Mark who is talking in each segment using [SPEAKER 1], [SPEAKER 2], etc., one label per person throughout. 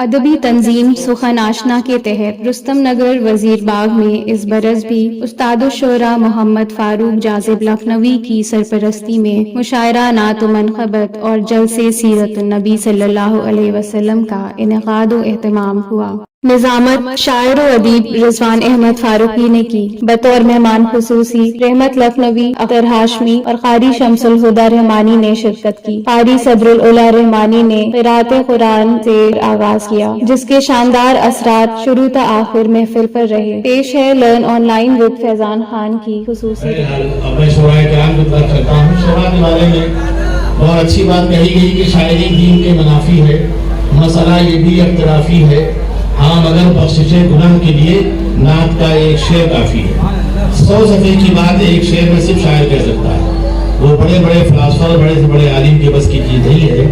[SPEAKER 1] ادبی تنظیم سخن آشنا کے تحت رستم نگر وزیر باغ میں اس برس بھی استاد الشعراء محمد فاروق جاذب لکھنوی کی سرپرستی میں مشاعرہ نعت و منقبت اور جلسے سیرت النبی صلی اللہ علیہ وسلم کا انعقاد و اہتمام ہوا۔ نظامت شاعر و ادیب رضوان احمد فاروقی نے کی۔ بطور مہمان خصوصی رحمت لکھنوی، اختر ہاشمی اور قاری شمس الہدیٰ رحمانی نے شرکت کی۔ قاری صدر العلا رحمانی نے قرأت قرآن سے آغاز کیا، جس کے شاندار اثرات شروع تا آخر محفل پر رہے۔ پیش ہے لرن آن لائن ود فیضان خان کی خصوصی
[SPEAKER 2] اپنے شعراء کرام کی طرف کرتا ہوں۔ شعراء کے بارے میں بہت اچھی بات کہی گئی کہ شاعری دین کے منافی ہے، مسئلہ یہ بھی اختلافی ہے، ہاں مگر بخشش گناہ کے لیے نعت کا ایک شعر کافی ہے۔ 100 صفحے کی بات ایک شعر میں صرف شاعر کہہ سکتا ہے، وہ بڑے بڑے فلاسفر بڑے سے بڑے عالم کے بس کی چیز نہیں ہے،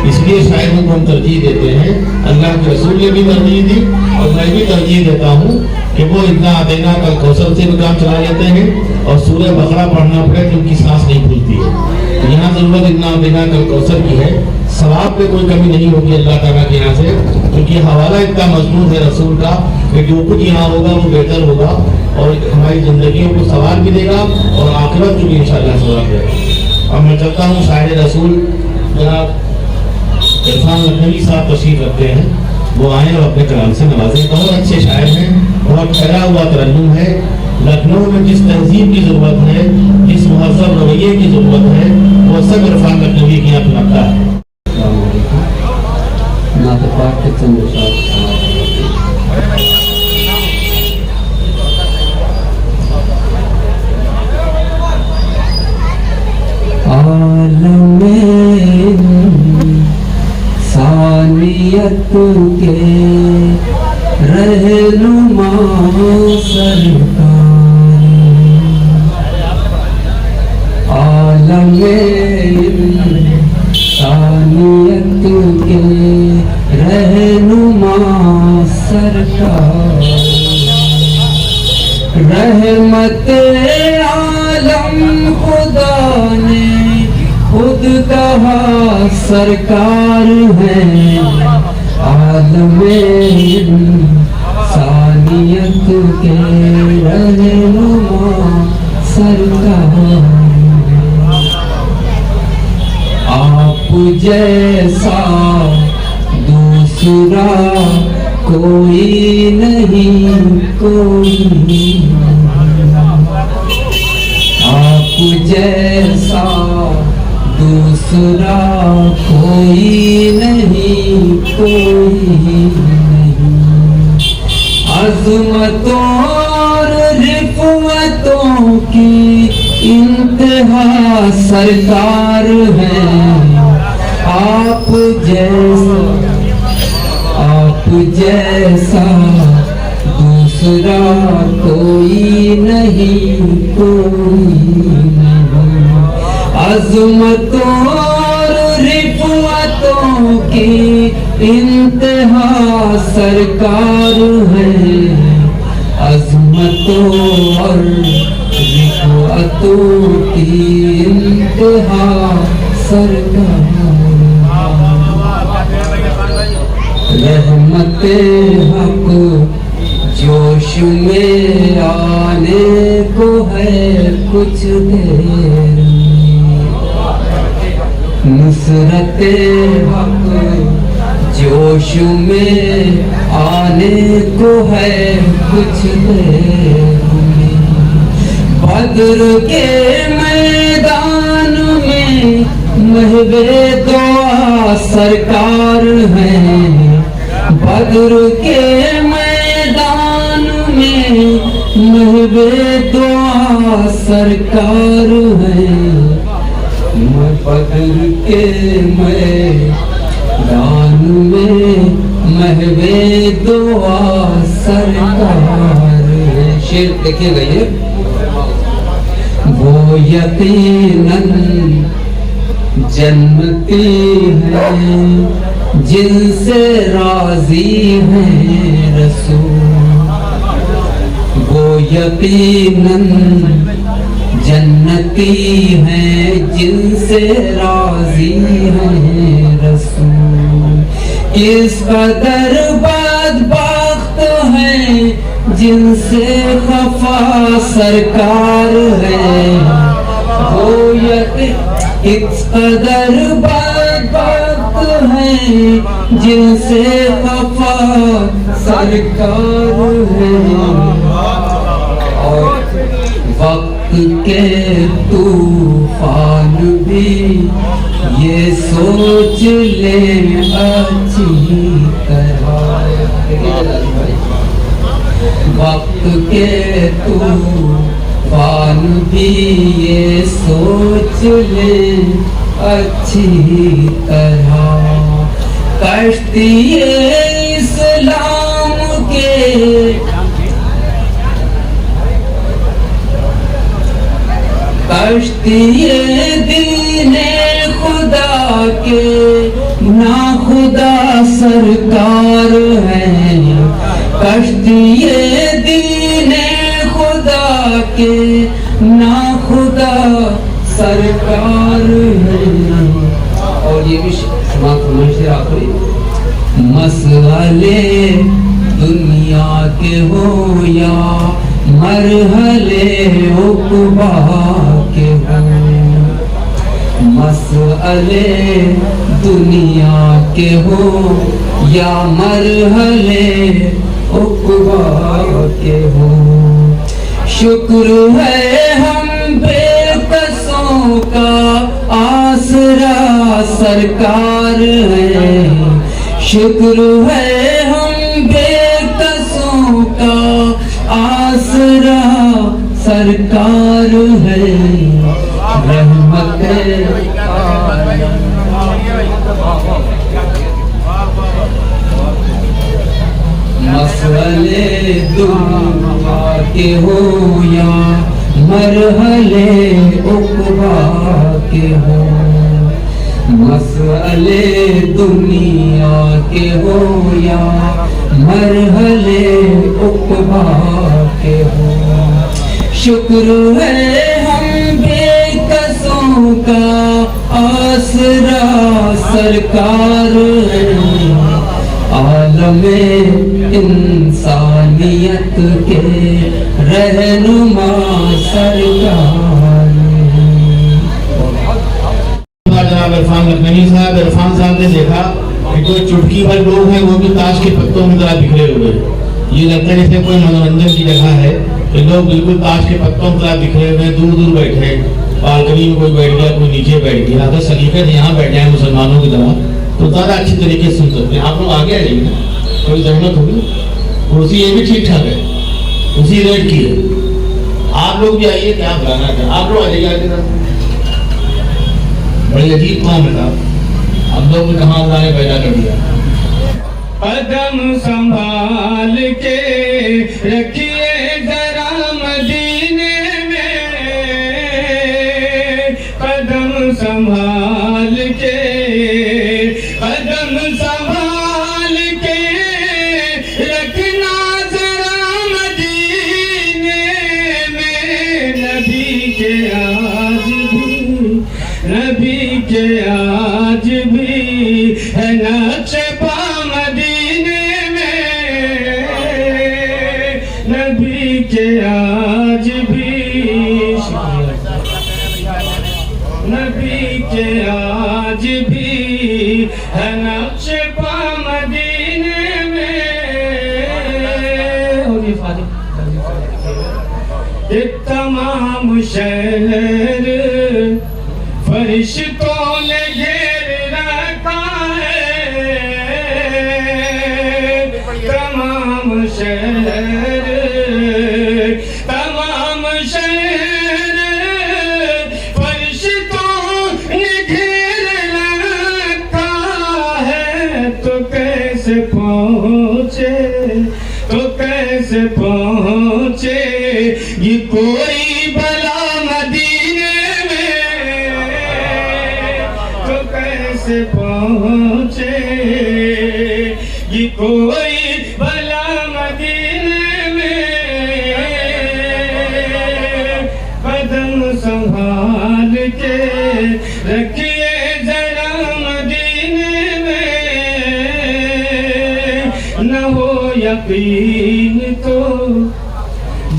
[SPEAKER 2] اس لیے شاعروں کو ہم ترجیح دیتے ہیں۔ اللہ کے رسول نے بھی ترجیح دی اور میں بھی ترجیح دیتا ہوں کہ وہ انا اعطیناک الکوثر سے بھی کام چلا لیتے ہیں اور سورہ بقرہ پڑھنا پڑے تو ان کی سانس نہیں پھولتی ہے۔ یہاں ضرورت انا اعطیناک الکوثر کی ہے، ثواب پہ کوئی کمی نہیں ہوگی اللہ تعالیٰ کے یہاں سے، کیونکہ حوالہ اتنا مضمون ہے رسول کا کہ جو کچھ یہاں ہوگا وہ بہتر ہوگا اور ہماری زندگیوں کو ثواب بھی دے گا اور آخرت کو بھی انشاءاللہ ثواب دے گا۔ اب میں چلتا ہوں شاعر رسول جناب عرفان لکھنوی صاحب تشریف رکھتے ہیں، وہ آئیں اور اپنے کلام سے نوازیں۔ بہت اچھے شاعر ہیں، بہت ٹھہرا ہوا ترنم ہے۔ لکھنؤ میں جس تہذیب کی ضرورت ہے، جس مہذب رویے کی ضرورت ہے، وہ سب عرفان لکھنوی کی یہاں لگتا ہے۔
[SPEAKER 3] نعت پاک کے چند اشعار عالم ثانیت کے رہنما سرکار، عالم ثانیت کے رہنما سرکار، رحمت عالم خدا نے خود کہا سرکار ہے، عالم ثانیت کے رہنما سرکار، آپ جیسا دوسرا کوئی نہیں، کوئی آپ جیسا دوسرا کوئی نہیں، کوئی نہیں، عظمتوں اور رفعتوں کی انتہا سرکار ہے، آپ جیسا دوسرا کوئی نہیں، کوئی نہیں، عظمتوں اور رفعتوں کی انتہا سرکار ہے، عظمتوں اور رفعتوں کی انتہا سرکار، رحمت حق جوش میں آنے کو ہے کچھ دیر میں، نصرت حق جوش میں آنے کو ہے کچھ دیر میں، بدر کے میدان میں محو دعا سرکار ہیں، بدر کے میدان میں محو دعا سرکار ہیں، بدر کے میدان میں محو دعا سرکار ہیں۔ شعر دیکھیے گا یہ، وہ یقیناً جنتی ہیں جن سے راضی ہیں رسول، وہ یقیناً جنتی ہیں جن سے راضی ہیں رسول، کس قدر بدبخت ہیں جن سے خفا سرکار ہے وہ کس قدر بدبخت ہیں جن سے خفا سرکار ہے اور وقت کے طوفان بھی یہ سوچ لے اچھی طرح وقت کے طوفان بھی یہ سوچ لے اچھی طرح کشتی اسلام کے کشتی دین خدا کے نا خدا سرکار ہیں کشتی دین خدا کے نا خدا سرکار ہیں اور یہ بھی سماعت فرمائش آخری مسئلے دنیا کے ہو یا مرحلے عقبا کے ہو مسئلے دنیا کے ہو یا مرحلے عقبا کے ہو شکر ہے ہم بے کسوں کا آسرا سرکار ہے شکر ہے ہم بے کسوں کا آسرا سرکار ہے رحمت مسئلے دنیا کے ہو یا مرحلے عقبا کے ہو مسئلے دنیا کے ہو یا مرحلے عقبا کے ہو شکر ہے ہم بے کسوں کا آسرا سرکار ہیں عالم انسانیت کے رہنما سرکار
[SPEAKER 2] جناب عرفان لکھنوی صاحب نے دیکھا کہ کوئی چٹکی بھر لوگ ہیں وہ بھی تاش کے پتوں میں ذرا بکھرے ہوئے یہ لگتا ہے جیسے کوئی منورنجن کی جگہ ہے کہ لوگ بالکل تاش کے پتوں میں ذرا بکھرے ہوئے دور دور بیٹھے بالکنی میں کوئی بیٹھ گیا کوئی نیچے بیٹھ گیا اگر سلیقے سے یہاں بیٹھ جائیں مسلمانوں کی طرح تو زیادہ اچھی طریقے سے سن سکتے ہیں آپ لوگ آگے آ جائیں گے کوئی زحمت ہوگی کرسی یہ بھی ٹھیک ٹھاک ہے اسی ریٹ کی ہے آپ لوگ بھی آئیے کیا بلانا ہے آپ لوگ آ جائیے آگے بڑی عجیب قوم ہے صاحب اب لوگ نے کہاں اللہ نے پیدا کر دیا
[SPEAKER 4] قدم سنبھال کے رکھیے ذرا مدینے میں قدم سنبھال کے قدم سنبھال کے رکھنا ذرا مدینے میں نبی کے آج بھی ہے نقش پا مدینے میں نبی کے آج بھی نبی کے آج بھی ہے نقش پا مدینے میں ایک تمام شہر فرشتوں نے گھیر رکھا ہے تمام شہر فرشتوں نے گھیر رکھا ہے تو کیسے پہنچے یہ کوئی بلا مدینے پہنچے یہ کوئی بلا مدینے میں قدم سنبھال کے رکھیے ذرا مدینے میں نہ ہو یقین تو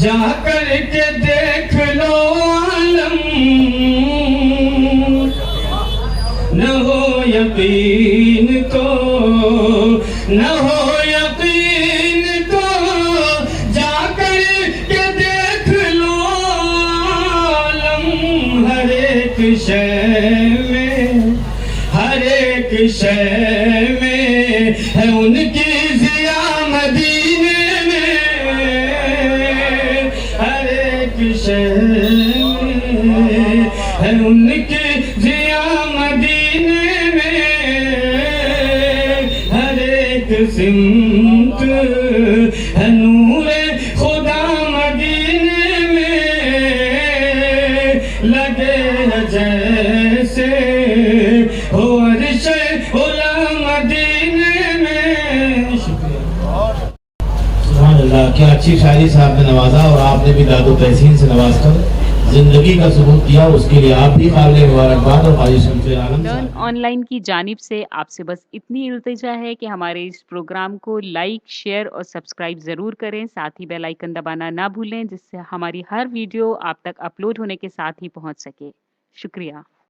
[SPEAKER 4] جا کر کے دیکھ لو عالم، نہ ہو یقین تو، نہ ہو یقین تو جا کر کے دیکھ لو عالم، ہر ایک شے میں، ہر ایک شے میں ہے ان کی ضیا مدینے میں، ہر ایک شے میں ہے ان کی ضیا مدینے میں، ہر ایک سمت ہے نور خدا مدینے میں، لگے ہے جیسے ہو عرش اولا مدینے میں۔
[SPEAKER 2] سبحان اللہ، کیا اچھی شاعری صاحب نے نوازا، اور آپ نے بھی داد و تحسین سے نواز کر زندگی کا ثبوت دیا، اس کے لیے آپ بھی قابل مبارکباد۔ اور خواجہ شمس عالم
[SPEAKER 5] لرن
[SPEAKER 2] صاحب
[SPEAKER 5] آن لائن کی جانب سے آپ سے بس اتنی التجا ہے کہ ہمارے اس پروگرام کو لائک، شیئر اور سبسکرائب ضرور کریں، ساتھ ہی بیل آئیکن دبانا نہ بھولیں، جس سے ہماری ہر ویڈیو آپ تک اپلوڈ ہونے کے ساتھ ہی پہنچ سکے۔ شکریہ۔